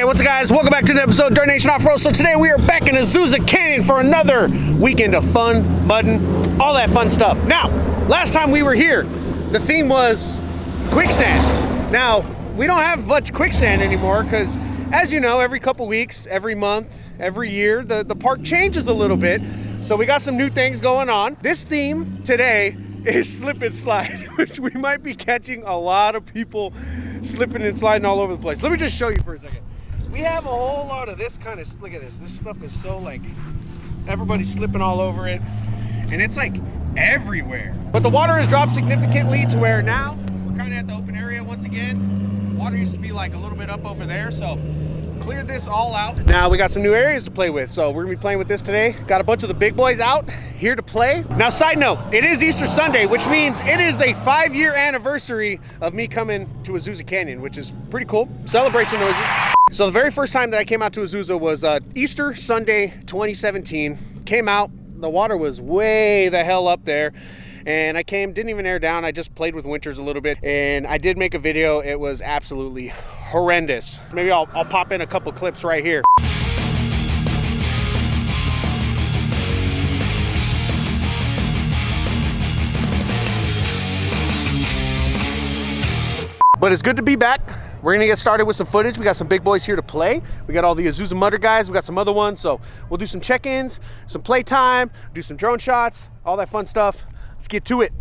What's up, guys? Welcome back to the episode of Dirtnation Off-Road. So today we are back in Azusa Canyon for another weekend of fun, mudding, all that fun stuff. Now, last time we were here, the theme was quicksand. Now, we don't have much quicksand anymore because, as you know, every couple weeks, every month, every year, the park changes a little bit. So we got some new things going on. This theme today is slip and slide, which we might be catching a lot of people slipping and sliding all over the place. Let me just show you for a second. We have a whole lot of this kind of, look at this. This stuff is so like, everybody's slipping all over it. And it's like everywhere. But the water has dropped significantly to where now we're kind of at the open area once again. Water used to be like a little bit up over there. So cleared this all out. Now we got some new areas to play with. So we're gonna be playing with this today. Got a bunch of the big boys out here to play. Now, side note, it is Easter Sunday, which means it is the 5-year anniversary of me coming to Azusa Canyon, which is pretty cool. Celebration noises. So the very first time that I came out to Azusa was Easter Sunday 2017. Came out, the water was way the hell up there. And I came, didn't even air down. I just played with winchers a little bit. And I did make a video. It was absolutely horrendous. Maybe I'll pop in a couple clips right here. But it's good to be back. We're gonna get started with some footage. We got some big boys here to play. We got all the Azusamudderz guys. We got some other ones. So we'll do some check-ins, some play time, do some drone shots, all that fun stuff. Let's get to it.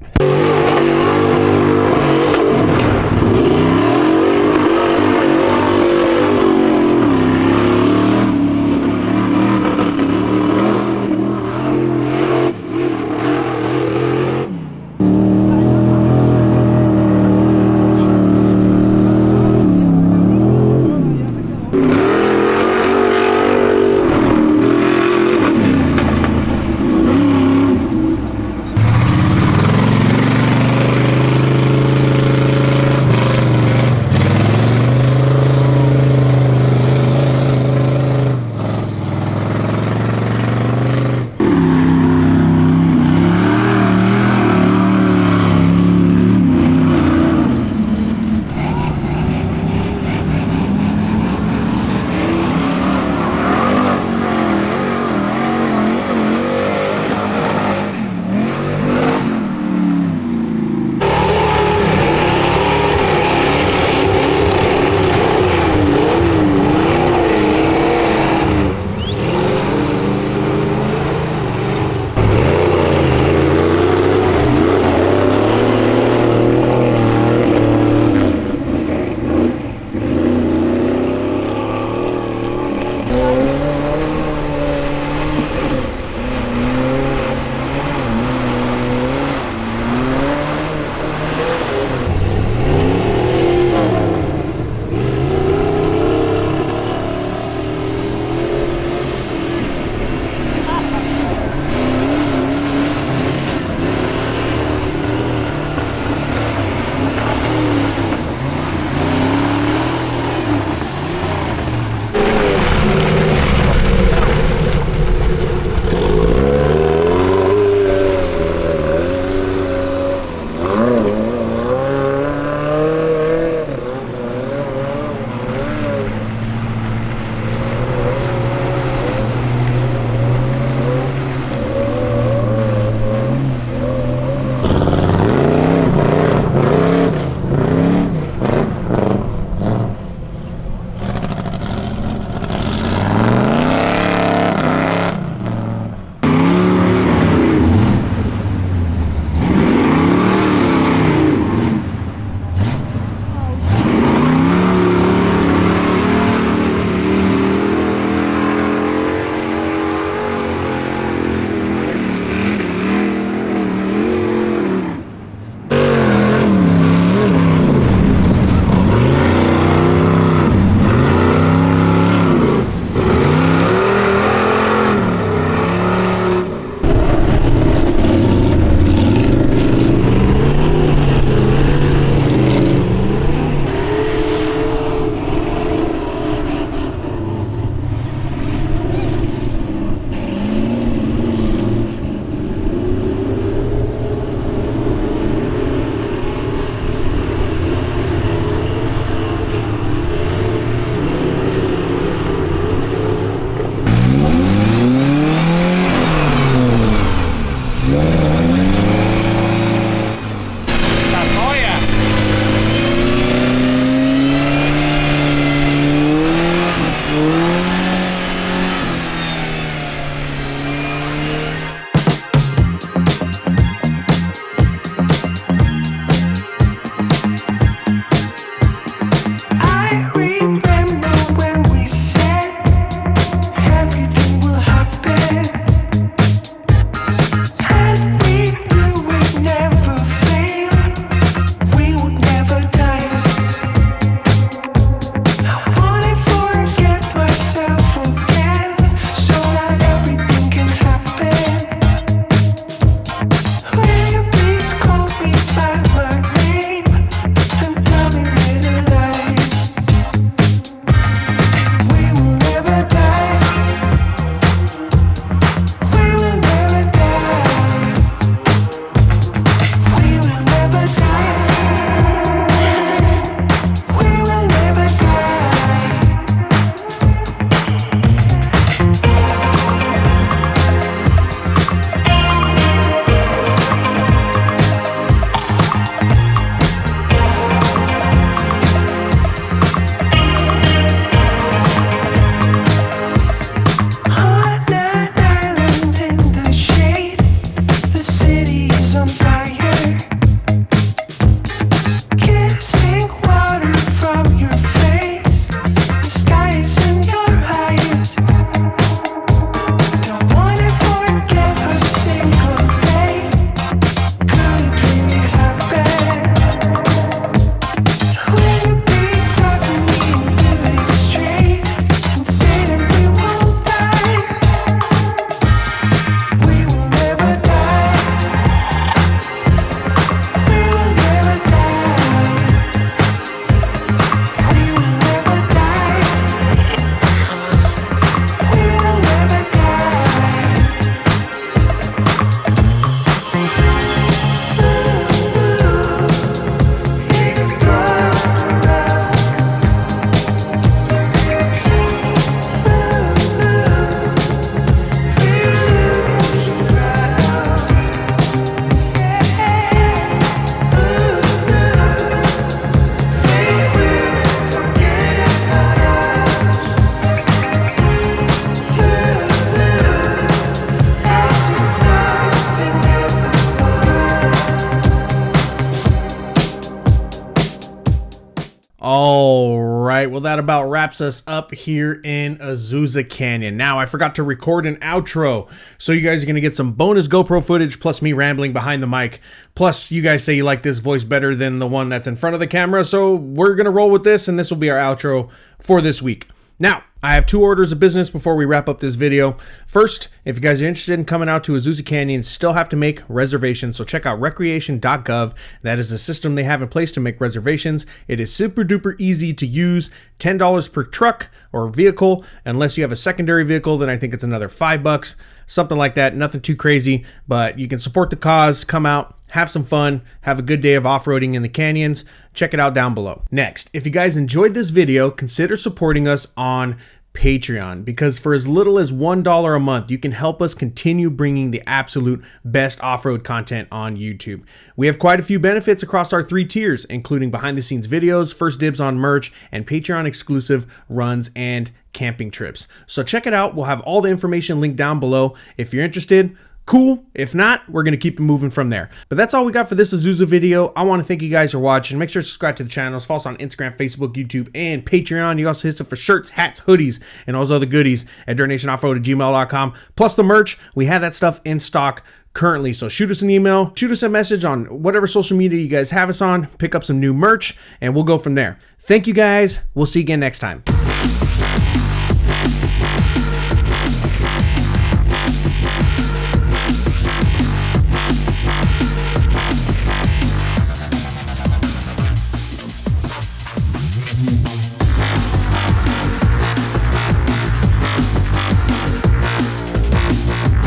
All right, well, that about wraps us up here in Azusa Canyon. Now, I forgot to record an outro, so you guys are going to get some bonus GoPro footage, plus me rambling behind the mic. Plus, you guys say you like this voice better than the one that's in front of the camera, so we're going to roll with this, and this will be our outro for this week. Now, I have 2 orders of business before we wrap up this video. First, if you guys are interested in coming out to Azusa Canyon, still have to make reservations, so check out recreation.gov. That is the system they have in place to make reservations. It is super duper easy to use, $10 per truck or vehicle. Unless you have a secondary vehicle, then I think it's another $5, something like that. Nothing too crazy, but you can support the cause, come out, have some fun, have a good day of off-roading in the canyons. Check it out down below. Next, if you guys enjoyed this video, consider supporting us on Patreon, because for as little as $1 a month, you can help us continue bringing the absolute best off-road content on YouTube. We have quite a few benefits across our 3 tiers, including behind-the-scenes videos, first dibs on merch, and Patreon-exclusive runs and camping trips. So check it out. We'll have all the information linked down below. If you're interested, cool. If not, we're going to keep it moving from there. But that's all we got for this Azusa video. I want to thank you guys for watching. Make sure to subscribe to the channels. Follow us on Instagram, Facebook, YouTube, and Patreon. You also hit us for shirts, hats, hoodies, and all those other goodies at dirtnationoffroad@gmail.com. Plus the merch. We have that stuff in stock currently. So shoot us an email, shoot us a message on whatever social media you guys have us on, pick up some new merch, and we'll go from there. Thank you guys. We'll see you again next time.